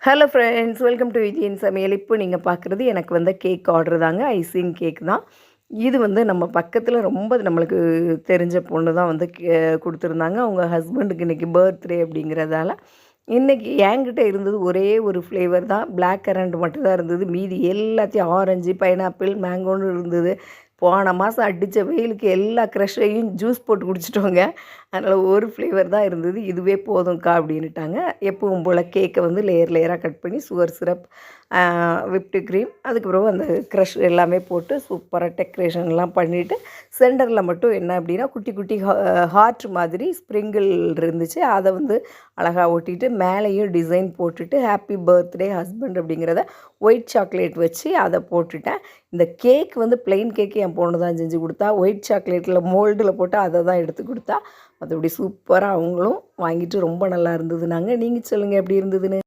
Hello friends, welcome to Vijayan சமையல். இப்போ நீங்கள் பார்க்குறது எனக்கு வந்த கேக் ஆர்டர் தாங்க. ஐசிங் கேக் தான் இது. நம்ம பக்கத்தில் ரொம்ப நம்மளுக்கு தெரிஞ்ச பொண்ணு தான் கொடுத்துருந்தாங்க. அவங்க ஹஸ்பண்டுக்கு இன்றைக்கி பர்த்டே அப்படிங்கிறதால இன்றைக்கி என்கிட்ட இருந்தது ஒரே ஒரு ஃப்ளேவர் தான், பிளாக் கரண்ட் மட்டும் தான் இருந்தது. மீதி எல்லாத்தையும் ஆரஞ்சு, பைனாப்பிள், மேங்கோன்னு இருந்தது. போன மாதம் அடித்த வெயிலுக்கு எல்லா க்ரஷையும் ஜூஸ் போட்டு குடிச்சிட்டோங்க. அதனால் ஒரு ஃப்ளேவர் தான் இருந்தது. இதுவே போதும்க்கா அப்படின்ட்டாங்க. எப்பவும் போல் கேக்கை லேயர் லேயராக கட் பண்ணி சுகர் சிரப், விப்டு க்ரீம், அதுக்கப்புறம் அந்த க்ரஷ் எல்லாமே போட்டு சூப்பராக டெக்கரேஷன்லாம் பண்ணிவிட்டு சென்டரில் மட்டும் என்ன அப்படின்னா குட்டி குட்டி ஹார்ட் மாதிரி ஸ்ப்ரிங்கிள் இருந்துச்சு. அதை அழகாக ஒட்டிட்டு மேலேயும் டிசைன் போட்டுட்டு ஹாப்பி பர்த்டே ஹஸ்பண்ட் அப்படிங்கிறத ஒயிட் சாக்லேட் வச்சு அதை போட்டுட்டேன். இந்த கேக் ப்ளெயின் கேக்கு என் பொண்ணு தான் செஞ்சு கொடுத்தா. ஒயிட் சாக்லேட்டில் மோல்டில் போட்டு அதை தான் எடுத்து கொடுத்தா. மற்றபடி சூப்பராக அவங்களும் வாங்கிட்டு ரொம்ப நல்லா இருந்ததுனாங்க. நீங்கள் சொல்லுங்கள் எப்படி இருந்ததுன்னு.